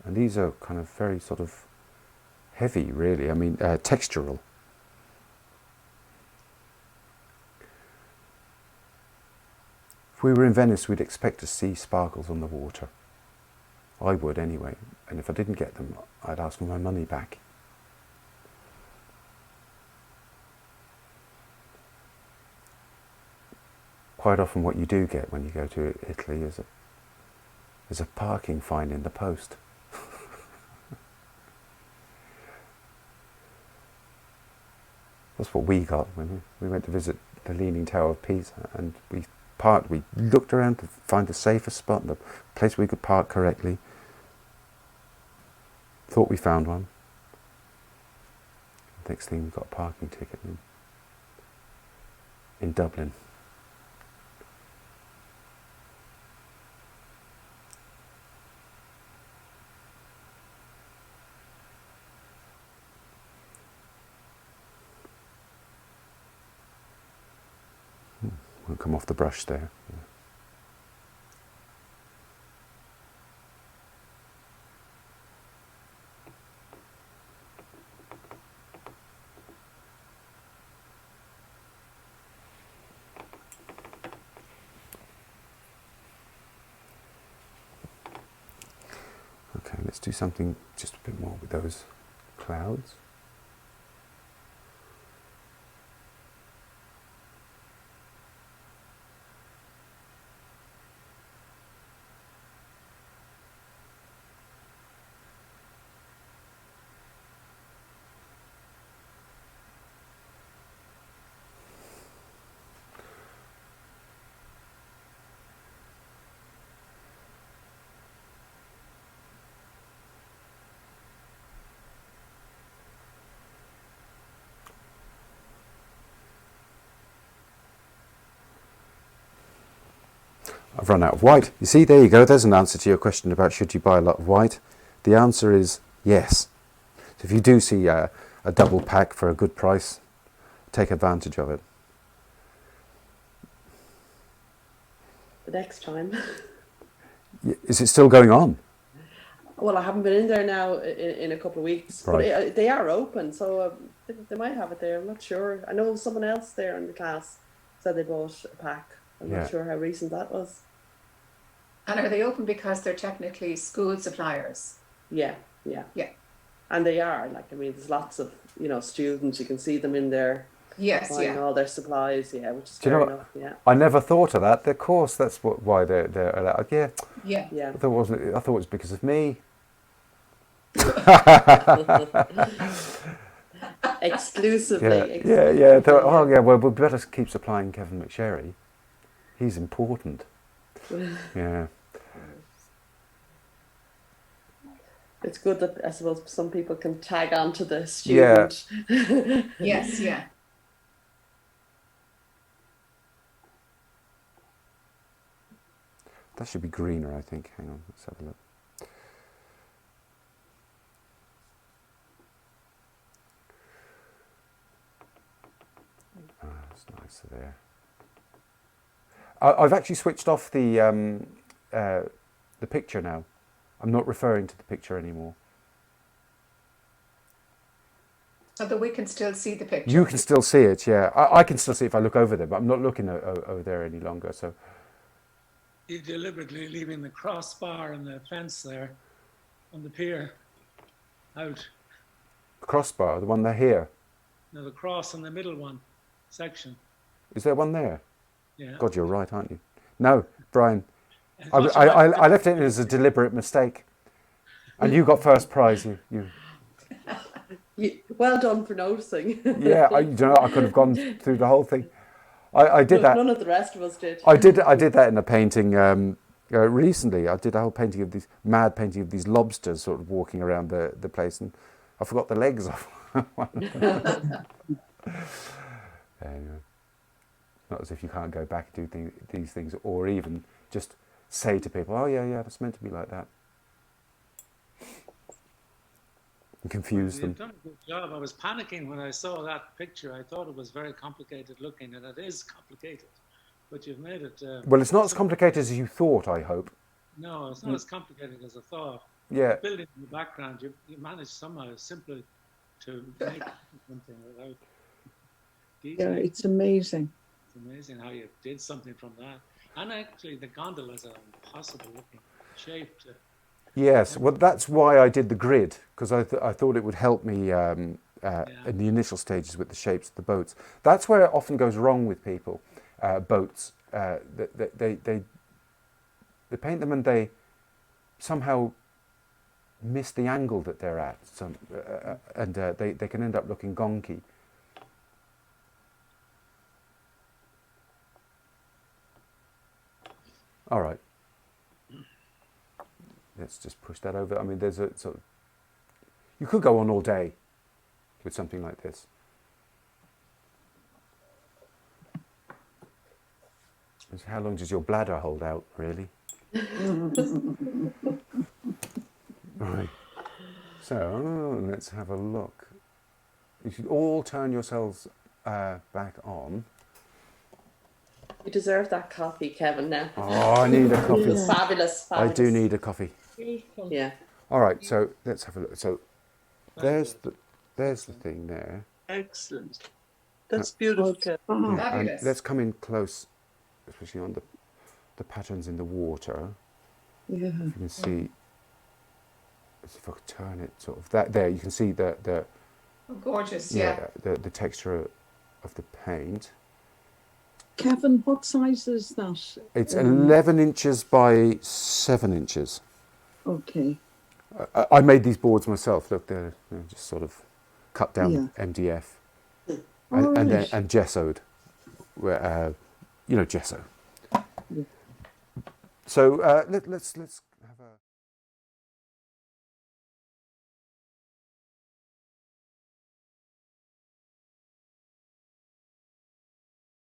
And these are kind of very sort of heavy, really. I mean, textural. If we were in Venice, we'd expect to see sparkles on the water. I would anyway, and if I didn't get them, I'd ask for my money back. Quite often what you do get when you go to Italy is a parking fine in the post. That's what we got when we went to visit the Leaning Tower of Pisa, and we looked around to find the safest spot, the place we could park correctly. Thought we found one. Next thing, we got a parking ticket in Dublin. Won't come off the brush there. Yeah. Let's do something just a bit more with those clouds. I've run out of white. You see, there you go. There's an answer to your question about should you buy a lot of white. The answer is yes. So if you do see a double pack for a good price, take advantage of it. The next time. Is it still going on? Well, I haven't been in there now in a couple of weeks, Right. but they are open, so they might have it there. I'm not sure. I know someone else there in the class said they bought a pack. I'm not sure how recent that was. And are they open because they're technically school suppliers? Yeah. And they are, like, I mean, there's lots of, students, you can see them in there. Yes, buying all their supplies, which is fair enough. Yeah. I never thought of that. Of course, that's why they're allowed. Yeah. Yeah. I thought it was because of me. Exclusively. Yeah. Well, we better keep supplying Kevin McSherry. He's important. Yeah. It's good that, I suppose, some people can tag on to the student. Yeah. Yes, yeah. That should be greener, I think. Hang on, let's have a look. That's nicer there. I've actually switched off the picture now. I'm not referring to the picture anymore. So that we can still see the picture. You can still see it, yeah. I can still see it if I look over there, but I'm not looking over there any longer. So you're deliberately leaving the crossbar and the fence there on the pier out. The crossbar, the one there here. No, the cross in the middle one section. Is there one there? Yeah. God, you're right, aren't you? No, Brian. I left it as a deliberate mistake, and you got first prize. You. Well done for noticing. Yeah, I could have gone through the whole thing. I did that. None of the rest of us did. I did that in a painting recently. I did a whole painting of these lobsters sort of walking around the place, and I forgot the legs off one of them. Anyway, not as if you can't go back and do these things, or even just say to people, "Oh yeah, that's meant to be like that," and confuse them. You've done a good job. I was panicking when I saw that picture. I thought it was very complicated looking, and it is complicated, but you've made it. Well, it's not as complicated as you thought, I hope. No, it's not as complicated as I thought. Yeah. The building in the background, you managed somehow simply to make something without detail. Yeah, it's amazing. It's amazing how you did something from that. And actually, the gondolas are impossible looking shape. Yes, well, that's why I did the grid, because I thought it would help me in the initial stages with the shapes of the boats. That's where it often goes wrong with people, boats. They paint them and they somehow miss the angle that they're at, and they can end up looking gonky. All right. Let's just push that over. I mean, there's a sort of... You could go on all day with something like this. How long does your bladder hold out, really? Right. So, let's have a look. You should all turn yourselves back on. You deserve that coffee, Kevin, now. Oh, I need a coffee. It's fabulous. I do need a coffee. Yeah. All right, so let's have a look. So there's the thing there. Excellent. That's beautiful. And Fabulous. let's come in close, especially on the patterns in the water. Yeah. You can see if I could turn it sort of that there, you can see the Oh, gorgeous, yeah. the texture of the paint. Kevin, what size is that? It's 11 inches by 7 inches. Okay. I made these boards myself. Look, they're just sort of cut down MDF and gessoed, gesso. Yeah. So let's have a.